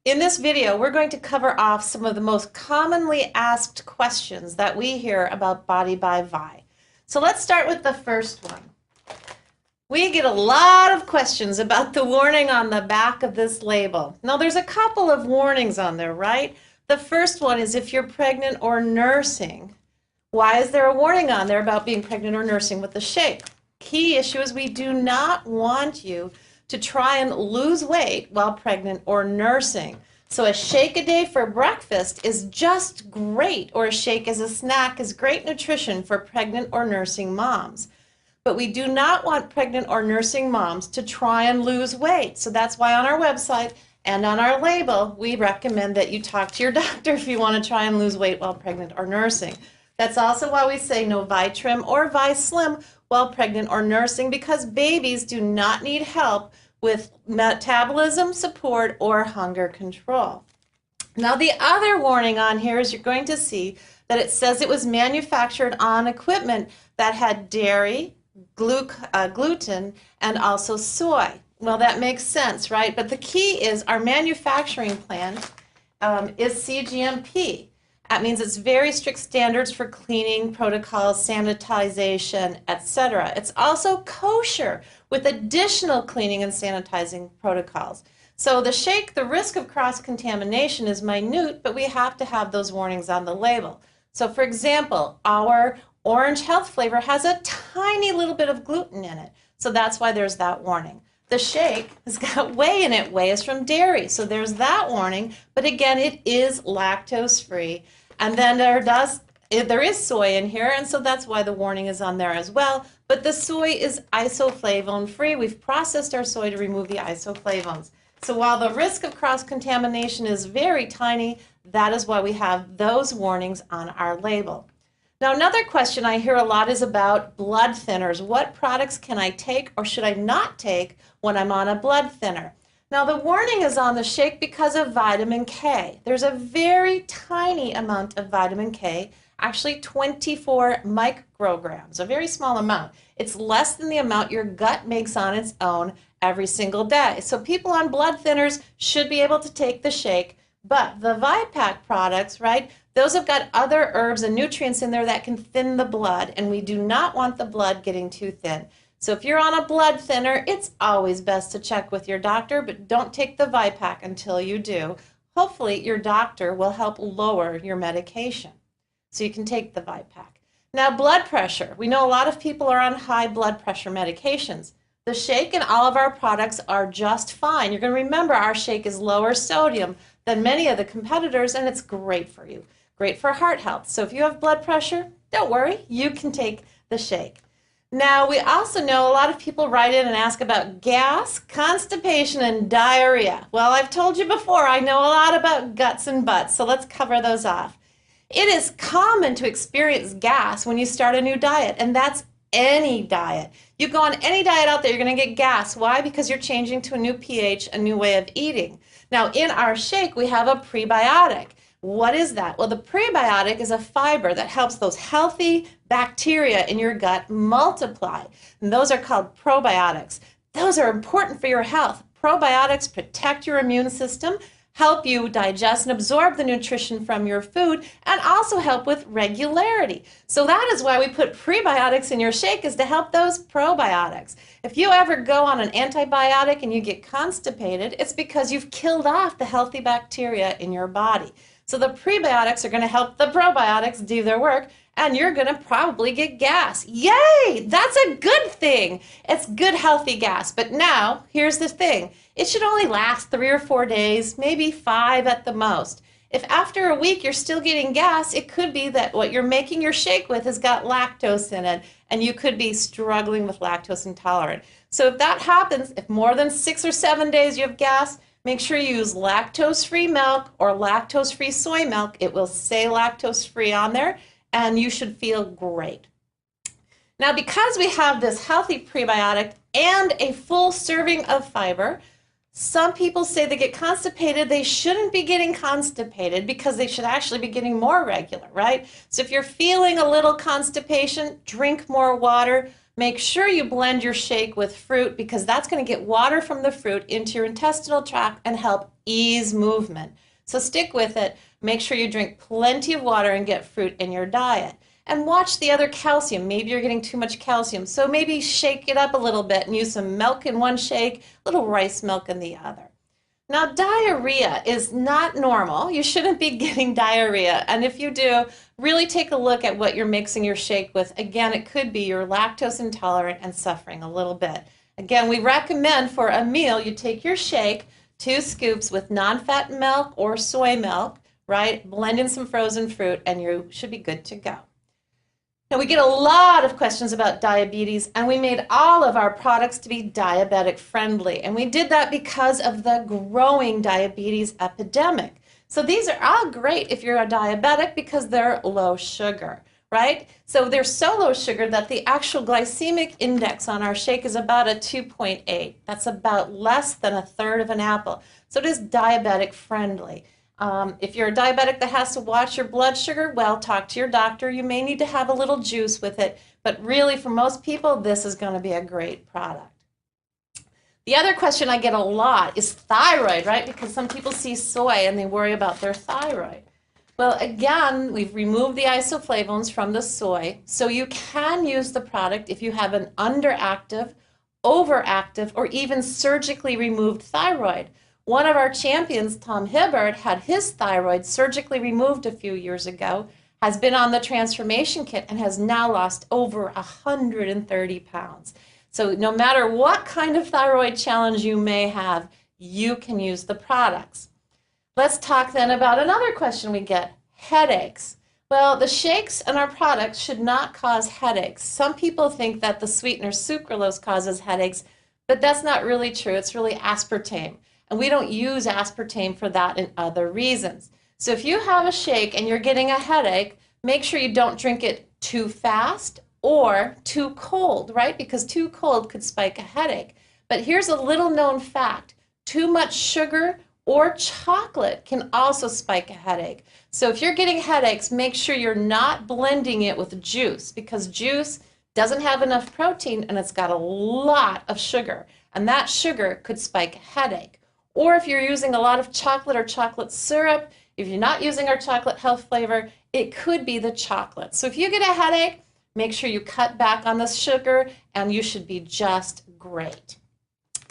In this video, we're going to cover off some of the most commonly asked questions that we hear about Body by Vi. So let's start with the first one. We get a lot of questions about the warning on the back of this label. Now, there's a couple of warnings on there, right? The first one is if you're pregnant or nursing. Why is there a warning on there about being pregnant or nursing with the shake? Key issue is we do not want you to try and lose weight while pregnant or nursing. So a shake a day for breakfast is just great, or a shake as a snack is great nutrition for pregnant or nursing moms. But we do not want pregnant or nursing moms to try and lose weight. So that's why on our website and on our label, we recommend that you talk to your doctor if you want to try and lose weight while pregnant or nursing. That's also why we say no ViTrim or ViSlim while pregnant or nursing, because babies do not need help with metabolism support or hunger control. Now, the other warning on here is you're going to see that it says it was manufactured on equipment that had dairy, gluten, and also soy. Well, that makes sense, right? But the key is our manufacturing plant is CGMP. That means it's very strict standards for cleaning protocols, sanitization, etc. It's also kosher with additional cleaning and sanitizing protocols. So the shake, the risk of cross-contamination is minute, but we have to have those warnings on the label. So for example, our orange health flavor has a tiny little bit of gluten in it. So that's why there's that warning. The shake has got whey in it. Whey is from dairy. So there's that warning. But again, it is lactose free. And then there is soy in here, and so that's why the warning is on there as well. But the soy is isoflavone free. We've processed our soy to remove the isoflavones. So while the risk of cross-contamination is very tiny, that is why we have those warnings on our label. Now, another question I hear a lot is about blood thinners. What products can I take or should I not take when I'm on a blood thinner? Now, the warning is on the shake because of vitamin K. There's a very tiny amount of vitamin K, actually 24 micrograms, a very small amount. It's less than the amount your gut makes on its own every single day. So people on blood thinners should be able to take the shake, but the ViPack products, right, those have got other herbs and nutrients in there that can thin the blood, and we do not want the blood getting too thin. So if you're on a blood thinner, it's always best to check with your doctor, but don't take the ViPack until you do. Hopefully your doctor will help lower your medication so you can take the ViPack. Now, blood pressure. We know a lot of people are on high blood pressure medications. The shake and all of our products are just fine. You're going to remember our shake is lower sodium than many of the competitors, and it's great for you. Great for heart health. So if you have blood pressure, don't worry, you can take the shake. Now, we also know a lot of people write in and ask about gas, constipation, and diarrhea. Well, I've told you before, I know a lot about guts and butts, so let's cover those off. It is common to experience gas when you start a new diet, and that's any diet. You go on any diet out there, you're going to get gas. Why? Because you're changing to a new pH, a new way of eating. Now, in our shake, we have a prebiotic. What is that? Well, the prebiotic is a fiber that helps those healthy bacteria in your gut multiply. And those are called probiotics. Those are important for your health. Probiotics protect your immune system, help you digest and absorb the nutrition from your food, and also help with regularity. So that is why we put prebiotics in your shake, is to help those probiotics. If you ever go on an antibiotic and you get constipated, it's because you've killed off the healthy bacteria in your body. So the prebiotics are going to help the probiotics do their work, and you're going to probably get gas. Yay! That's a good thing. It's good, healthy gas. But now, here's the thing. It should only last 3 or 4 days, maybe 5 at the most. If after a week you're still getting gas, it could be that what you're making your shake with has got lactose in it, and you could be struggling with lactose intolerant. So if that happens, if more than 6 or 7 days you have gas, make sure you use lactose-free milk or lactose-free soy milk. It will say lactose-free on there, and you should feel great. Now, because we have this healthy prebiotic and a full serving of fiber, some people say they get constipated. They shouldn't be getting constipated because they should actually be getting more regular, right? So if you're feeling a little constipation, drink more water. Make sure you blend your shake with fruit because that's going to get water from the fruit into your intestinal tract and help ease movement. So stick with it. Make sure you drink plenty of water and get fruit in your diet. And watch the other calcium. Maybe you're getting too much calcium. So maybe shake it up a little bit and use some milk in one shake, a little rice milk in the other. Now, diarrhea is not normal. You shouldn't be getting diarrhea. And if you do, really take a look at what you're mixing your shake with. Again, it could be you're lactose intolerant and suffering a little bit. Again, we recommend for a meal, you take your shake, 2 scoops with non-fat milk or soy milk, right? Blend in some frozen fruit and you should be good to go. Now, we get a lot of questions about diabetes, and we made all of our products to be diabetic friendly. And we did that because of the growing diabetes epidemic. So these are all great if you're a diabetic because they're low sugar, right? So they're so low sugar that the actual glycemic index on our shake is about a 2.8. That's about less than a third of an apple. So it is diabetic friendly. If you're a diabetic that has to watch your blood sugar, well, talk to your doctor. You may need to have a little juice with it, but really for most people, this is going to be a great product. The other question I get a lot is thyroid, right? Because some people see soy and they worry about their thyroid. Well, again, we've removed the isoflavones from the soy, so you can use the product if you have an underactive, overactive, or even surgically removed thyroid. One of our champions, Tom Hibbard, had his thyroid surgically removed a few years ago, has been on the transformation kit, and has now lost over 130 pounds. So no matter what kind of thyroid challenge you may have, you can use the products. Let's talk then about another question we get, headaches. Well, the shakes and our products should not cause headaches. Some people think that the sweetener sucralose causes headaches, but that's not really true. It's really aspartame. And we don't use aspartame for that and other reasons. So if you have a shake and you're getting a headache, make sure you don't drink it too fast or too cold, right? Because too cold could spike a headache. But here's a little known fact. Too much sugar or chocolate can also spike a headache. So if you're getting headaches, make sure you're not blending it with juice because juice doesn't have enough protein and it's got a lot of sugar. And that sugar could spike a headache. Or if you're using a lot of chocolate or chocolate syrup, if you're not using our chocolate health flavor, it could be the chocolate. So if you get a headache, make sure you cut back on the sugar and you should be just great.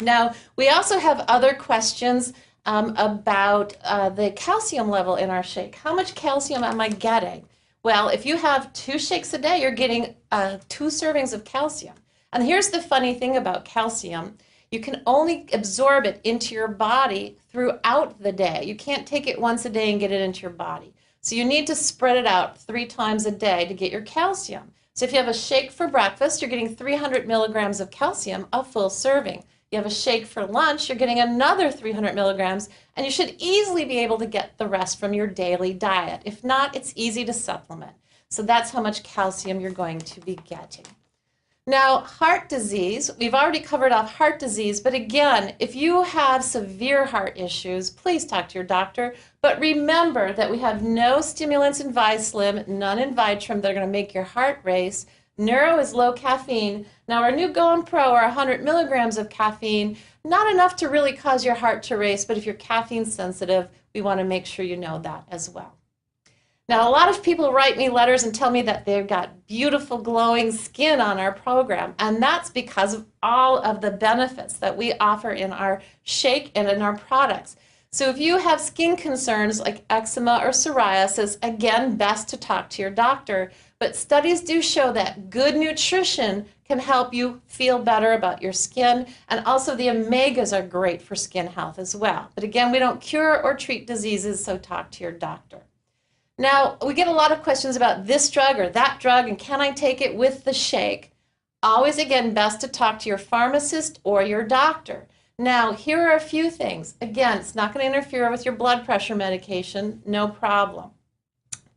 Now, we also have other questions about the calcium level in our shake. How much calcium am I getting? Well, if you have 2 shakes a day, you're getting 2 servings of calcium. And here's the funny thing about calcium. You can only absorb it into your body throughout the day. You can't take it once a day and get it into your body. So you need to spread it out 3 times a day to get your calcium. So if you have a shake for breakfast, you're getting 300 milligrams of calcium, a full serving. You have a shake for lunch, you're getting another 300 milligrams, and you should easily be able to get the rest from your daily diet. If not, it's easy to supplement. So that's how much calcium you're going to be getting. Now, heart disease, we've already covered off heart disease, but again, if you have severe heart issues, please talk to your doctor. But remember that we have no stimulants in ViSlim, none in Vitrum that are going to make your heart race. Neuro is low caffeine. Now, our new Go and Pro are 100 milligrams of caffeine, not enough to really cause your heart to race, but if you're caffeine sensitive, we want to make sure you know that as well. Now, a lot of people write me letters and tell me that they've got beautiful glowing skin on our program, and that's because of all of the benefits that we offer in our shake and in our products. So if you have skin concerns like eczema or psoriasis, again, best to talk to your doctor. But studies do show that good nutrition can help you feel better about your skin, and also the omegas are great for skin health as well. But again, we don't cure or treat diseases, so talk to your doctor. Now, we get a lot of questions about this drug or that drug, and can I take it with the shake? Always, again, best to talk to your pharmacist or your doctor. Now, here are a few things. Again, it's not going to interfere with your blood pressure medication, no problem.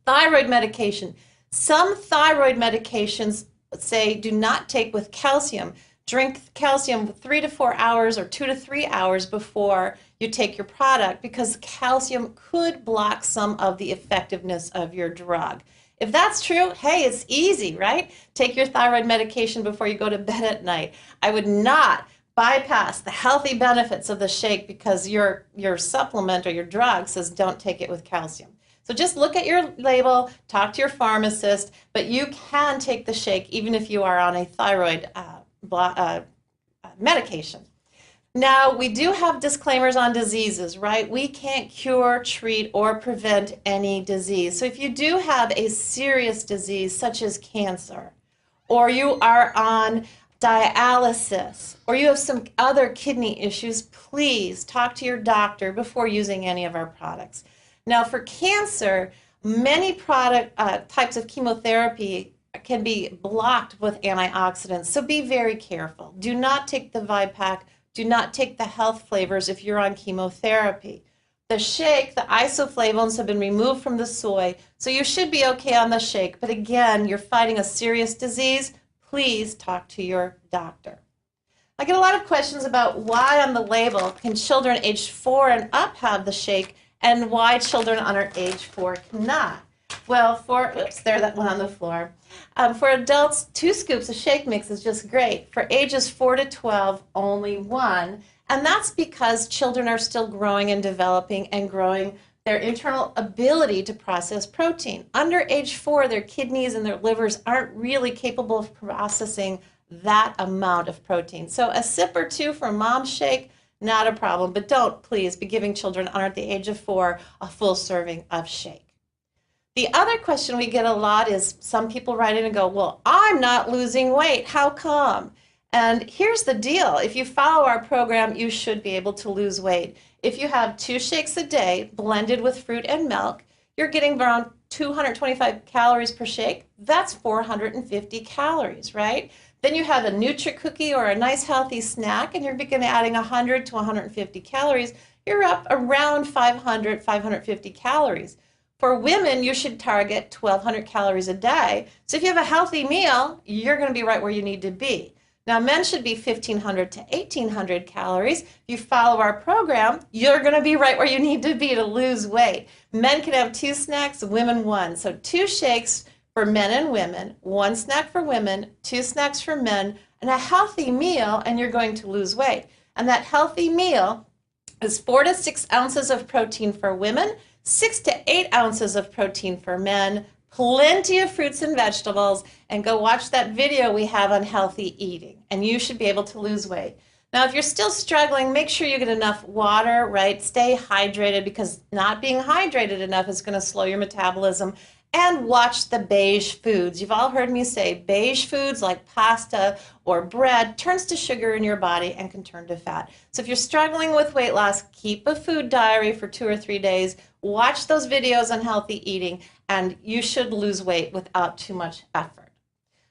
Thyroid medication. Some thyroid medications say do not take with calcium. Drink calcium 3 to 4 hours or 2 to 3 hours before you take your product because calcium could block some of the effectiveness of your drug. If that's true, hey, it's easy, right? Take your thyroid medication before you go to bed at night. I would not bypass the healthy benefits of the shake because your supplement or your drug says don't take it with calcium. So just look at your label, talk to your pharmacist, but you can take the shake even if you are on a thyroid medication. Now, we do have disclaimers on diseases, right? We can't cure, treat, or prevent any disease. So if you do have a serious disease such as cancer, or you are on dialysis, or you have some other kidney issues, please talk to your doctor before using any of our products. Now, for cancer, many types of chemotherapy can be blocked with antioxidants, so be very careful. Do not take the ViPack. Do not take the health flavors if you're on chemotherapy. The shake, the isoflavones have been removed from the soy, so you should be okay on the shake. But again, you're fighting a serious disease. Please talk to your doctor. I get a lot of questions about why on the label can children aged 4 and up have the shake and why children under age 4 cannot. Well, there that one on the floor. For adults, 2 scoops of shake mix is just great. For ages 4 to 12, only 1. And that's because children are still growing and developing and growing their internal ability to process protein. Under age 4, their kidneys and their livers aren't really capable of processing that amount of protein. So a sip or 2 for mom's shake, not a problem. But don't, please, be giving children under the age of 4 a full serving of shake. The other question we get a lot is some people write in and go, well, I'm not losing weight. How come? And here's the deal. If you follow our program, you should be able to lose weight. If you have 2 shakes a day blended with fruit and milk, you're getting around 225 calories per shake. That's 450 calories, right? Then you have a Nutri-Cookie or a nice healthy snack, and you're beginning adding 100 to 150 calories. You're up around 500, 550 calories. For women, you should target 1,200 calories a day. So if you have a healthy meal, you're going to be right where you need to be. Now, men should be 1,500 to 1,800 calories. If you follow our program, you're going to be right where you need to be to lose weight. Men can have 2 snacks, women 1. So 2 shakes for men and women, 1 snack for women, 2 snacks for men, and a healthy meal, and you're going to lose weight. And that healthy meal is 4 to 6 ounces of protein for women, 6 to 8 ounces of protein for men, plenty of fruits and vegetables, and go watch that video we have on healthy eating, and you should be able to lose weight. Now, if you're still struggling, make sure you get enough water, right? Stay hydrated, because not being hydrated enough is going to slow your metabolism. And watch the beige foods. You've all heard me say beige foods like pasta or bread turns to sugar in your body and can turn to fat. So if you're struggling with weight loss, keep a food diary for 2 or 3 days. Watch those videos on healthy eating, and you should lose weight without too much effort.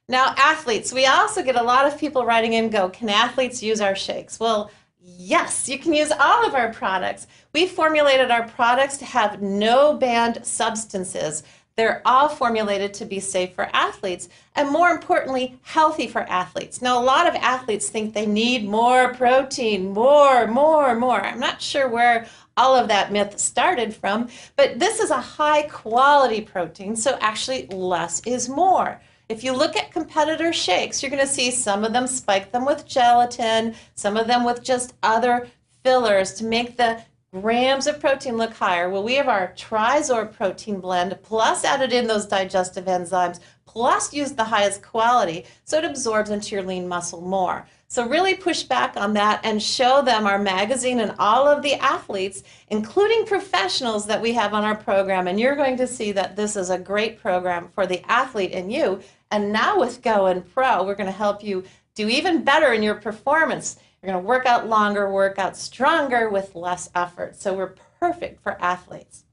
Now, athletes, we also get a lot of people writing in, can athletes use our shakes? Well, yes, you can use all of our products. We formulated our products to have no banned substances. They're all formulated to be safe for athletes, and more importantly, healthy for athletes. Now, a lot of athletes think they need more protein, more. I'm not sure where all of that myth started from, but this is a high quality protein, so actually less is more. If you look at competitor shakes, you're going to see some of them spike them with gelatin, some of them with just other fillers to make the grams of protein look higher. Well, we have our Trizor protein blend, plus added in those digestive enzymes, plus used the highest quality, so it absorbs into your lean muscle more. So really push back on that and show them our magazine and all of the athletes, including professionals that we have on our program, and you're going to see that this is a great program for the athlete and you. And now with Go and Pro, we're going to help you do even better in your performance. You're going to work out longer, work out stronger with less effort. So we're perfect for athletes.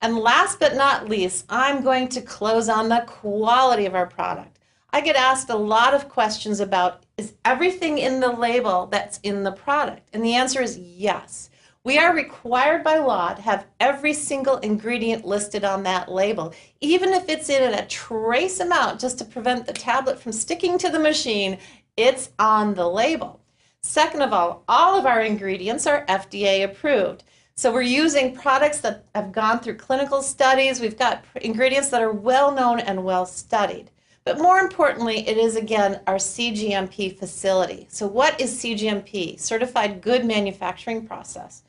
And last but not least, I'm going to close on the quality of our product. I get asked a lot of questions about, is everything in the label that's in the product? And the answer is yes. We are required by law to have every single ingredient listed on that label, even if it's in a trace amount, just to prevent the tablet from sticking to the machine. It's on the label. Second of all of our ingredients are FDA approved. So we're using products that have gone through clinical studies. We've got ingredients that are well known and well studied. But more importantly, it is, again, our CGMP facility. So what is CGMP? Certified Good Manufacturing Process.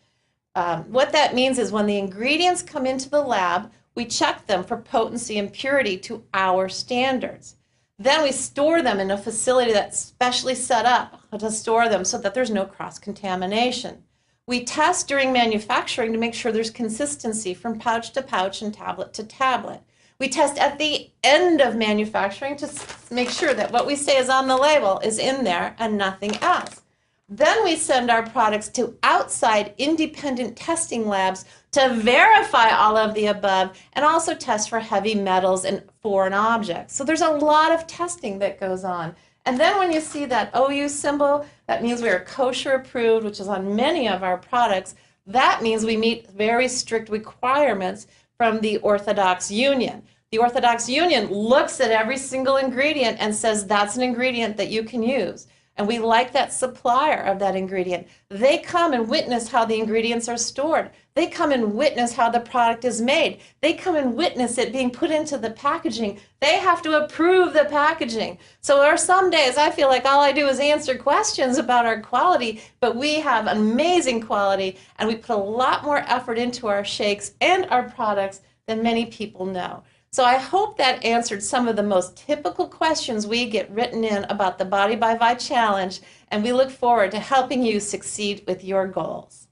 What that means is when the ingredients come into the lab, we check them for potency and purity to our standards. Then we store them in a facility that's specially set up to store them so that there's no cross-contamination. We test during manufacturing to make sure there's consistency from pouch to pouch and tablet to tablet. We test at the end of manufacturing to make sure that what we say is on the label is in there and nothing else. Then we send our products to outside independent testing labs to verify all of the above and also test for heavy metals and foreign objects. So there's a lot of testing that goes on. And then when you see that OU symbol, that means we are kosher approved, which is on many of our products. That means we meet very strict requirements from the Orthodox Union. The Orthodox Union looks at every single ingredient and says that's an ingredient that you can use. And we like that supplier of that ingredient. They come and witness how the ingredients are stored. They come and witness how the product is made. They come and witness it being put into the packaging. They have to approve the packaging. So there are some days I feel like all I do is answer questions about our quality, but we have amazing quality and we put a lot more effort into our shakes and our products than many people know. So I hope that answered some of the most typical questions we get written in about the Body by Vi Challenge, and we look forward to helping you succeed with your goals.